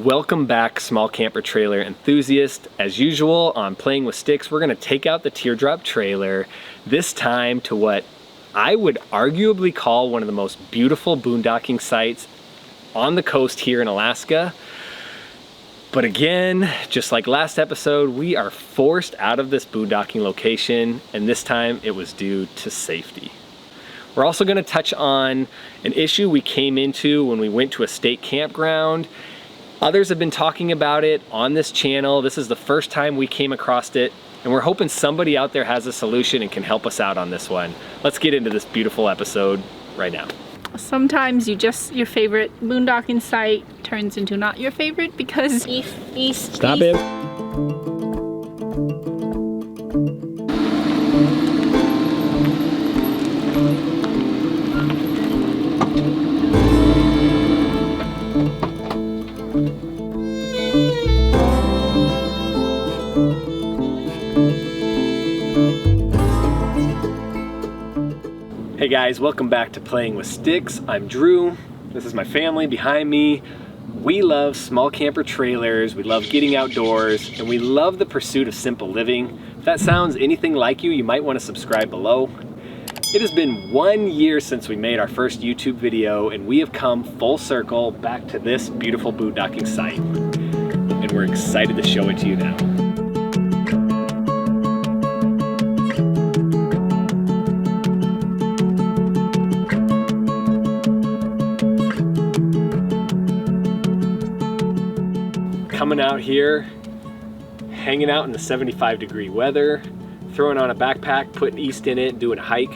Welcome back, small camper trailer enthusiast. As usual on Playing with Sticks, we're gonna take out the Teardrop trailer, this time to what I would arguably call one of the most beautiful boondocking sites on the coast here in Alaska. But again, just like last episode, we are forced out of this boondocking location, and this time it was due to safety. We're also gonna touch on an issue we came into when we went to a state campground. Others have been talking about it on this channel. This is the first time we came across it, and we're hoping somebody out there has a solution and can help us out on this one. Let's get into this beautiful episode right now. Sometimes your favorite boondocking site turns into not your favorite because east. Stop it. Hey guys, welcome back to Playing with Sticks. I'm Drew. This is my family behind me. We love small camper trailers, we love getting outdoors, and we love the pursuit of simple living. If that sounds anything like you, you might want to subscribe below. It has been 1 year since we made our first YouTube video, and we have come full circle back to this beautiful boondocking site. And we're excited to show it to you now. Coming out here, hanging out in the 75-degree weather, throwing on a backpack, putting East in it, and doing a hike.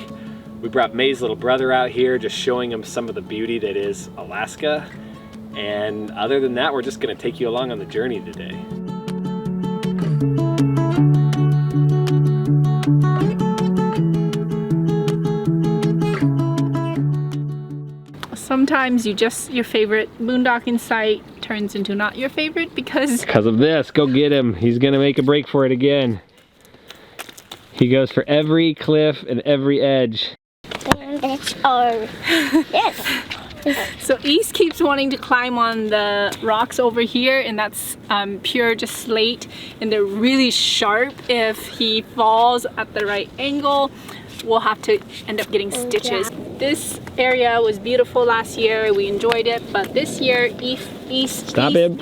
We brought May's little brother out here, just showing him some of the beauty that is Alaska. And other than that, we're just gonna take you along on the journey today. Sometimes your favorite boondocking site turns into not your favorite because of this. Go get him. He's gonna make a break for it again. He goes for every cliff and every edge. And that's our yes. So East keeps wanting to climb on the rocks over here, and that's pure just slate, and they're really sharp. If he falls at the right angle, we'll have to end up getting stitches. This area was beautiful last year. We enjoyed it, but this year, east. Stop him.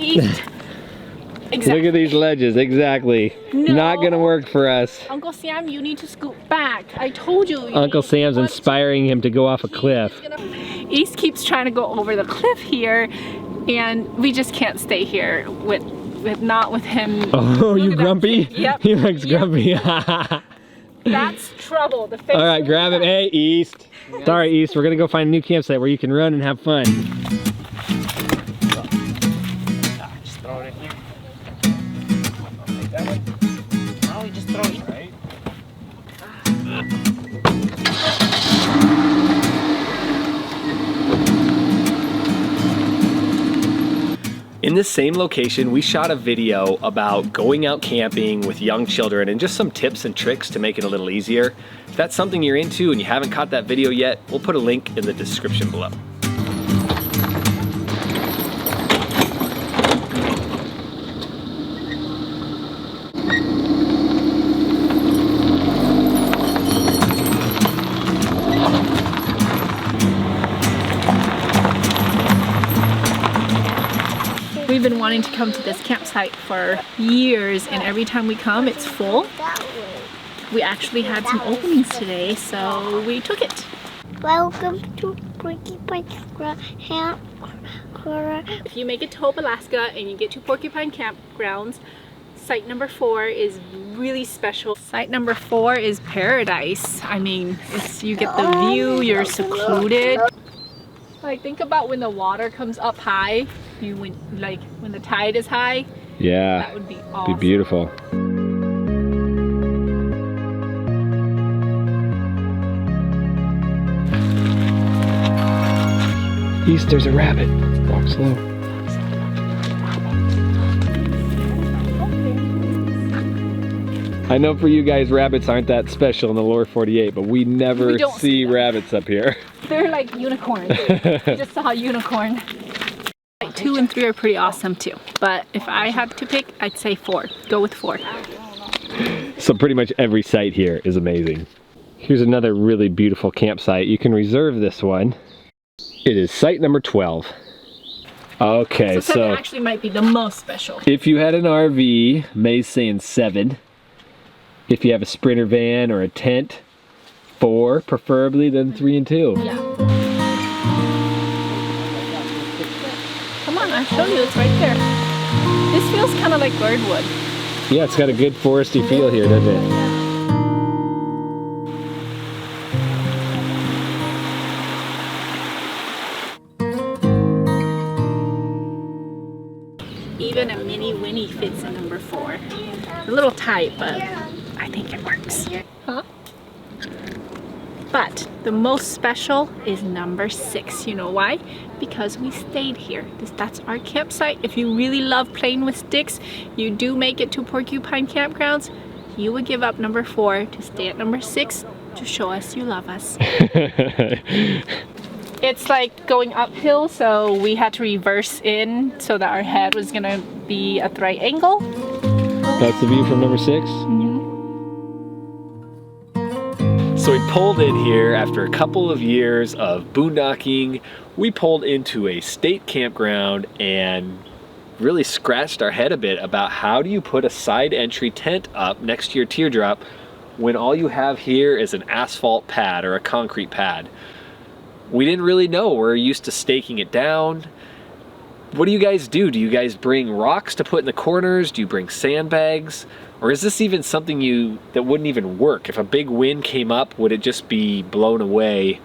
Exactly. Look at these ledges, exactly. No. Not gonna work for us. Uncle Sam, you need to scoot back. I told you. Uncle Sam's inspiring him to go off a cliff. East keeps trying to go over the cliff here, and we just can't stay here with not with him. Oh, you grumpy? Yep. He looks grumpy. That's trouble. The face. All right, grab it. Hey, East. Sorry, East. We're gonna go find a new campsite where you can run and have fun. Just throw it in here. Like that way. No, you just throw it. Right. In this same location, we shot a video about going out camping with young children and just some tips and tricks to make it a little easier. If that's something you're into and you haven't caught that video yet, we'll put a link in the description below. We've been wanting to come to this campsite for years, and every time we come, it's full. We actually had some openings today, so we took it. Welcome to Porcupine Camp. If you make it to Hope, Alaska, and you get to Porcupine Campgrounds, site number 4 is really special. Site number 4 is paradise. I mean, you get the view, you're secluded. Like, think about when the water comes up high, when the tide is high. Yeah, that would be awesome. Be beautiful. East, there's a rabbit. Walk slow. I know for you guys, rabbits aren't that special in the lower 48, but we never see rabbits up here. They're like unicorns. I just saw a unicorn. 2 and 3 are pretty awesome too. But if I had to pick, I'd say 4. Go with 4. So pretty much every site here is amazing. Here's another really beautiful campsite. You can reserve this one. It is site number 12. Okay, So 7 actually might be the most special. if you had an RV, May's saying 7. If you have a Sprinter van or a tent, 4 preferably, then 3 and 2. Yeah. Come on, I'll show you. It's right there. This feels kind of like Birdwood. Yeah, it's got a good foresty feel here, doesn't it? Even a mini Winnie fits in number 4. A little tight, but I think it works. Huh? But the most special is number 6. You know why? Because we stayed here. That's our campsite. If you really love playing with sticks, you do make it to Porcupine Campgrounds, you would give up number 4 to stay at number 6 to show us you love us. It's like going uphill, so we had to reverse in so that our head was gonna be at the right angle. That's the view from number 6? So we pulled in here after a couple of years of boondocking. We pulled into a state campground and really scratched our head a bit about how do you put a side entry tent up next to your teardrop when all you have here is an asphalt pad or a concrete pad. We didn't really know. We're used to staking it down. What do you guys do? Do you guys bring rocks to put in the corners? Do you bring sandbags? Or is this even something that wouldn't even work? If a big wind came up, would it just be blown away?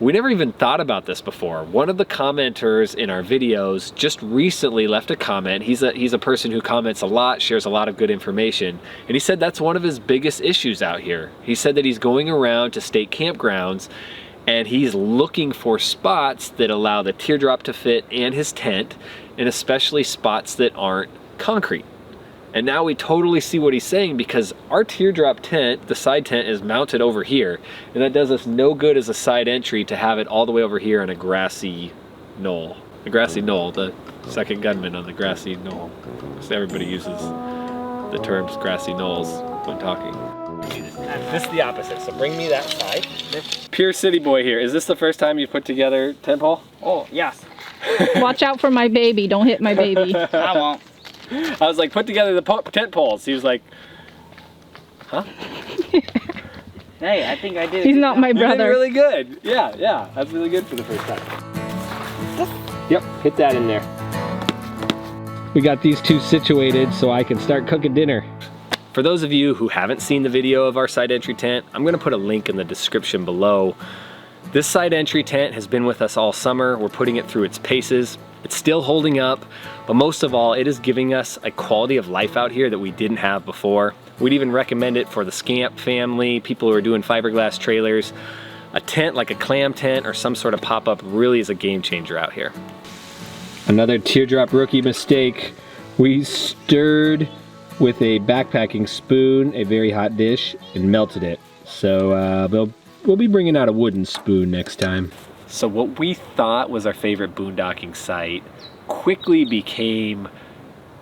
We never even thought about this before. One of the commenters in our videos just recently left a comment. He's a person who comments a lot, shares a lot of good information, and he said that's one of his biggest issues out here. He said that he's going around to state campgrounds and he's looking for spots that allow the teardrop to fit and his tent, and especially spots that aren't concrete. And now we totally see what he's saying, because our teardrop tent, the side tent, is mounted over here, and that does us no good as a side entry to have it all the way over here on a grassy knoll. The grassy knoll, the second gunman on the grassy knoll. So everybody uses the terms grassy knolls when talking. This is the opposite, so bring me that side. Pure city boy here. Is this the first time you've put together tent pole? Oh, yes. Watch out for my baby. Don't hit my baby. I won't. I was like, put together the tent poles. He was like, huh? Hey, I think I did. He's not my You did brother. really good. Yeah, that's really good for the first time. Yep, hit that in there. We got these two situated so I can start cooking dinner. For those of you who haven't seen the video of our side entry tent, I'm gonna put a link in the description below. This side entry tent has been with us all summer. We're putting it through its paces. It's still holding up, but most of all, it is giving us a quality of life out here that we didn't have before. We'd even recommend it for the Scamp family, people who are doing fiberglass trailers. A tent like a clam tent or some sort of pop-up really is a game changer out here. Another teardrop rookie mistake. We stirred with a backpacking spoon, a very hot dish, and melted it. So we'll be bringing out a wooden spoon next time. So what we thought was our favorite boondocking site quickly became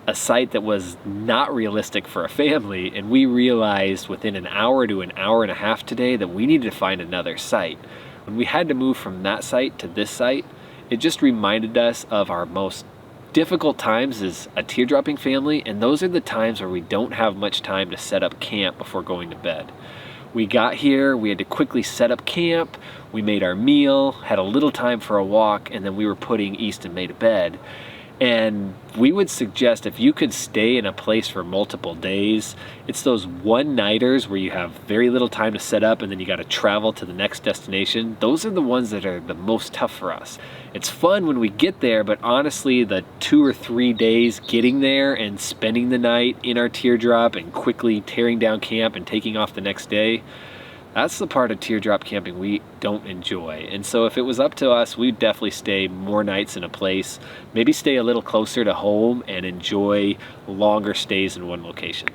a site that was not realistic for a family, and we realized within an hour to an hour and a half today that we needed to find another site. When we had to move from that site to this site, it just reminded us of our most difficult times as a teardropping family, and those are the times where we don't have much time to set up camp before going to bed. We got here, we had to quickly set up camp, we made our meal, had a little time for a walk, and then we were putting East and May to bed. And we would suggest if you could stay in a place for multiple days, it's those one-nighters where you have very little time to set up and then you got to travel to the next destination. Those are the ones that are the most tough for us. It's fun when we get there, but honestly, the 2 or 3 days getting there and spending the night in our teardrop and quickly tearing down camp and taking off the next day, that's the part of teardrop camping we don't enjoy. And so if it was up to us, we'd definitely stay more nights in a place, maybe stay a little closer to home and enjoy longer stays in one location.